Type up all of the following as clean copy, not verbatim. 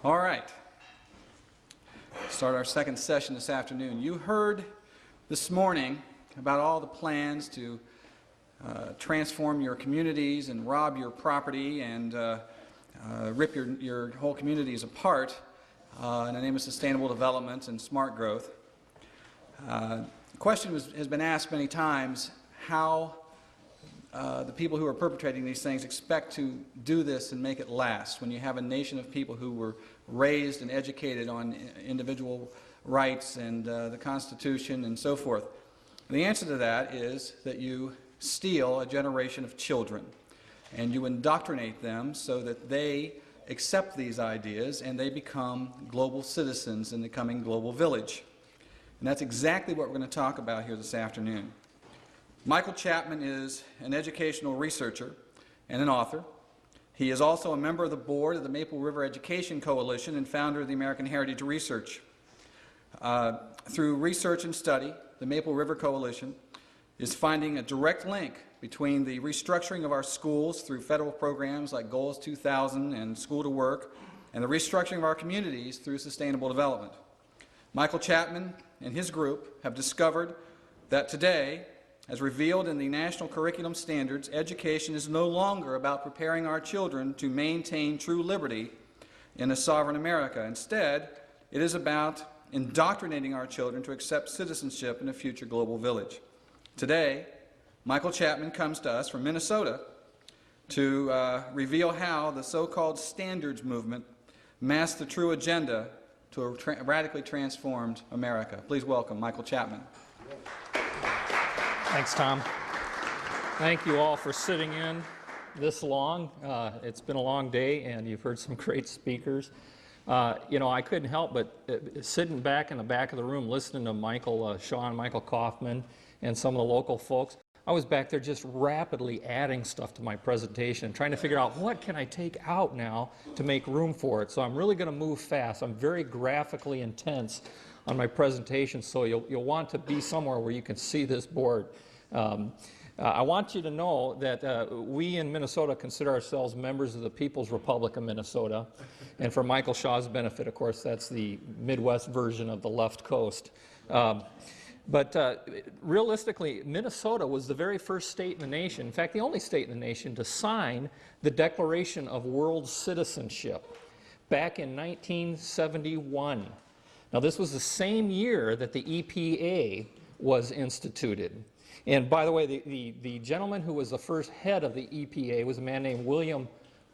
All right. Start our second session this afternoon. You heard this morning about all the plans to transform your communities and rob your property and rip your whole communities apart in the name of sustainable development and smart growth. The question has been asked many times how the people who are perpetrating these things expect to do this and make it last when you have a nation of people who were raised and educated on individual rights and the Constitution and so forth. And the answer to that is that you steal a generation of children and you indoctrinate them so that they accept these ideas and they become global citizens in the coming global village. And that's exactly what we're going to talk about here this afternoon. Michael Chapman is an educational researcher and an author. He is also a member of the board of the Maple River Education Coalition and founder of the American Heritage Research. Through research and study, the Maple River Coalition is finding a direct link between the restructuring of our schools through federal programs like Goals 2000 and School to Work, and the restructuring of our communities through sustainable development. Michael Chapman and his group have discovered that today, as revealed in the national curriculum standards, education is no longer about preparing our children to maintain true liberty in a sovereign America. Instead, it is about indoctrinating our children to accept citizenship in a future global village. Today, Michael Chapman comes to us from Minnesota to reveal how the so-called standards movement masks the true agenda to a radically transformed America. Please welcome Michael Chapman. Thanks, Tom. Thank you all for sitting in this long. It's been a long day, and you've heard some great speakers. You know, I couldn't help but sitting back in the back of the room listening to Michael Shaw, Michael Kaufman, and some of the local folks. I was back there just rapidly adding stuff to my presentation, trying to figure out what can I take out now to make room for it. So I'm really going to move fast. I'm very graphically intense on my presentation, so you'll want to be somewhere where you can see this board. I want you to know that we in Minnesota consider ourselves members of the People's Republic of Minnesota, and for Michael Shaw's benefit, of course, that's the Midwest version of the left coast. But realistically, Minnesota was the very first state in the nation, in fact, the only state in the nation to sign the Declaration of World Citizenship back in 1971. Now, this was the same year that the EPA was instituted. And by the way, the gentleman who was the first head of the EPA was a man named William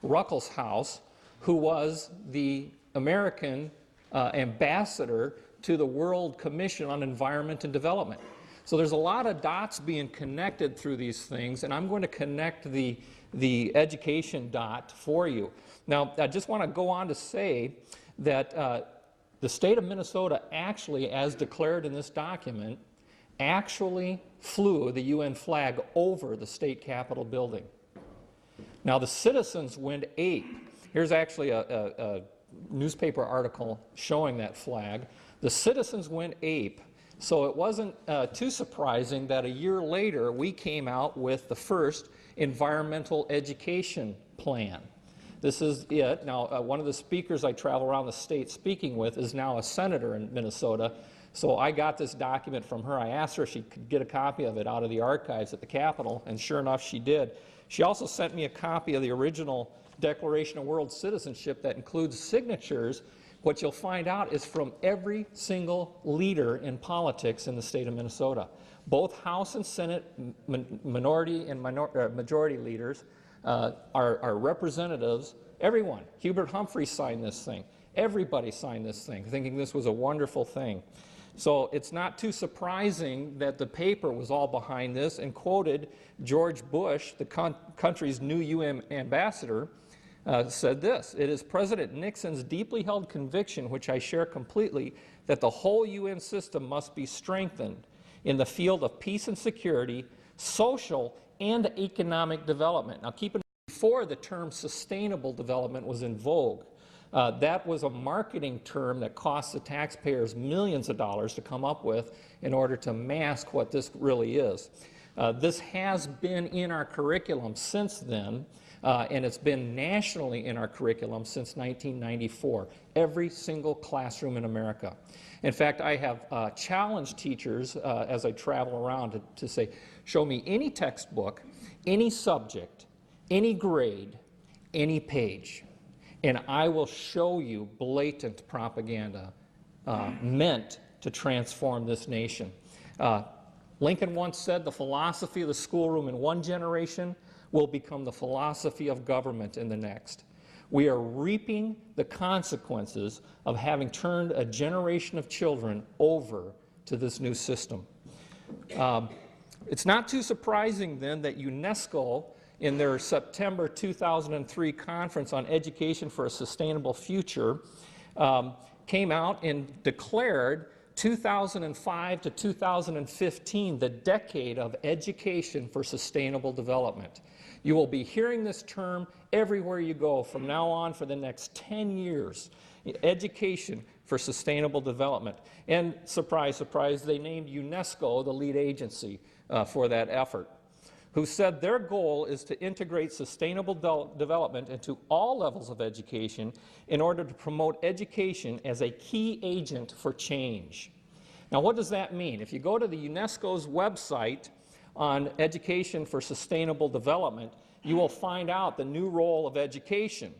Ruckelshaus, who was the American ambassador to the World Commission on Environment and Development. So there's a lot of dots being connected through these things, and I'm going to connect the education dot for you. Now, I just want to go on to say that the state of Minnesota actually, as declared in this document, actually flew the UN flag over the state capitol building. Now, the citizens went ape. Here's actually a newspaper article showing that flag. The citizens went ape, so it wasn't too surprising that a year later we came out with the first environmental education plan. This is it. Now, one of the speakers I travel around the state speaking with is now a senator in Minnesota, so I got this document from her. I asked her if she could get a copy of it out of the archives at the Capitol, and sure enough, she did. She also sent me a copy of the original Declaration of World Citizenship that includes signatures. What you'll find out is from every single leader in politics in the state of Minnesota. Both House and Senate minority and majority leaders, our representatives, everyone. Hubert Humphrey signed this thing. Everybody signed this thing, thinking this was a wonderful thing. So it's not too surprising that the paper was all behind this and quoted George Bush, the country's new UN ambassador, said this: "It is President Nixon's deeply held conviction, which I share completely, that the whole UN system must be strengthened in the field of peace and security, social and economic development." Now keep in mind, before the term sustainable development was in vogue, that was a marketing term that cost the taxpayers millions of dollars to come up with in order to mask what this really is. This has been in our curriculum since then, And it's been nationally in our curriculum since 1994, every single classroom in America. In fact, I have challenged teachers as I travel around to say, show me any textbook, any subject, any grade, any page, and I will show you blatant propaganda meant to transform this nation. Lincoln once said, the philosophy of the schoolroom in one generation will become the philosophy of government in the next. We are reaping the consequences of having turned a generation of children over to this new system. It's not too surprising then that UNESCO, in their September 2003 conference on education for a sustainable future, came out and declared 2005 to 2015 the decade of education for sustainable development. You will be hearing this term everywhere you go from now on for the next 10 years. Education for sustainable development. And surprise, surprise, they named UNESCO the lead agency for that effort, who said their goal is to integrate sustainable development into all levels of education in order to promote education as a key agent for change. Now, what does that mean? If you go to the UNESCO's website on education for sustainable development, you will find out the new role of education.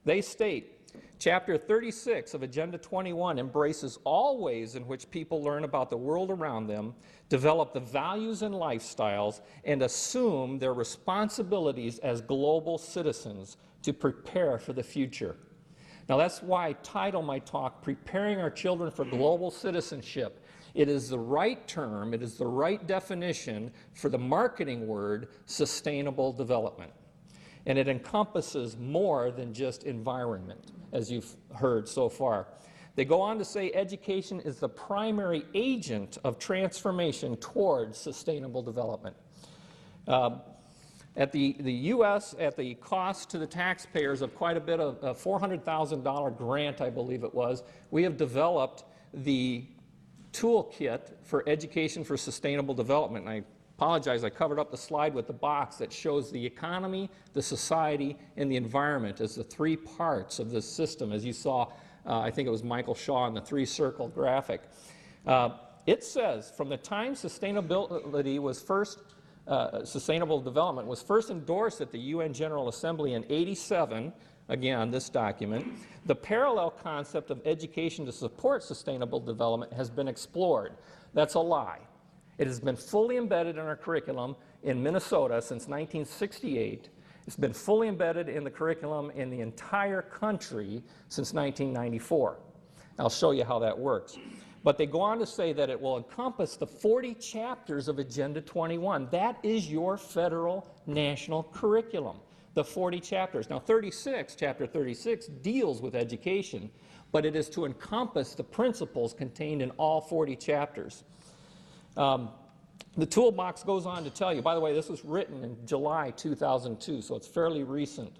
They state, Chapter 36 of Agenda 21 embraces all ways in which people learn about the world around them, develop the values and lifestyles, and assume their responsibilities as global citizens to prepare for the future. Now that's why I title my talk, Preparing Our Children for Global Citizenship. It is the right term, it is the right definition for the marketing word, sustainable development. And it encompasses more than just environment, as you've heard so far. They go on to say education is the primary agent of transformation towards sustainable development. At the U.S., at the cost to the taxpayers of quite a bit of a $400,000 grant, I believe it was, we have developed the toolkit for education for sustainable development. And I apologize, I covered up the slide with the box that shows the economy, the society, and the environment as the three parts of this system, as you saw, I think it was Michael Shaw in the three-circle graphic. It says, from the time sustainability was first, sustainable development was first endorsed at the UN General Assembly in '87, again, this document, the parallel concept of education to support sustainable development has been explored. That's a lie. It has been fully embedded in our curriculum in Minnesota since 1968. It's been fully embedded in the curriculum in the entire country since 1994. I'll show you how that works. But they go on to say that it will encompass the 40 chapters of Agenda 21. That is your federal national curriculum, the 40 chapters. Now, chapter 36 deals with education, but it is to encompass the principles contained in all 40 chapters. The toolbox goes on to tell you, by the way, this was written in July 2002, so it's fairly recent.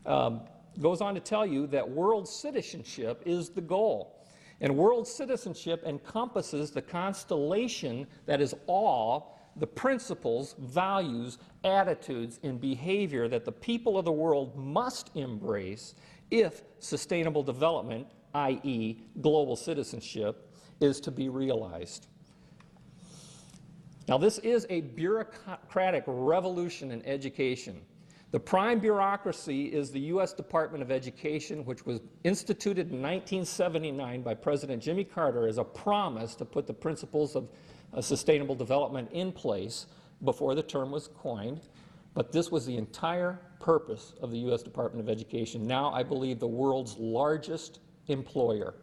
Goes on to tell you that world citizenship is the goal. And world citizenship encompasses the constellation that is all the principles, values, attitudes, and behavior that the people of the world must embrace if sustainable development, i.e. global citizenship, is to be realized. Now, this is a bureaucratic revolution in education. The prime bureaucracy is the U.S. Department of Education, which was instituted in 1979 by President Jimmy Carter as a promise to put the principles of sustainable development in place before the term was coined. But this was the entire purpose of the U.S. Department of Education, now I believe the world's largest employer.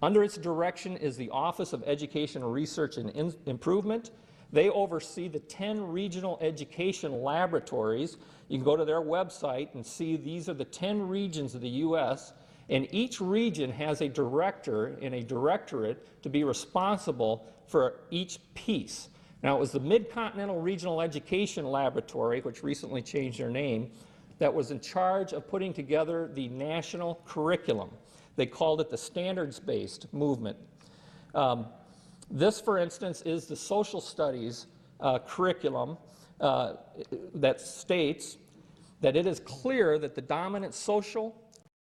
Under its direction is the Office of Education Research and Improvement. They oversee the 10 regional education laboratories. You can go to their website and see these are the 10 regions of the U.S., and each region has a director and a directorate to be responsible for each piece. Now, it was the Mid-Continental Regional Education Laboratory, which recently changed their name, that was in charge of putting together the national curriculum. They called it the standards-based movement. This, for instance, is the social studies curriculum that states that it is clear that the dominant social,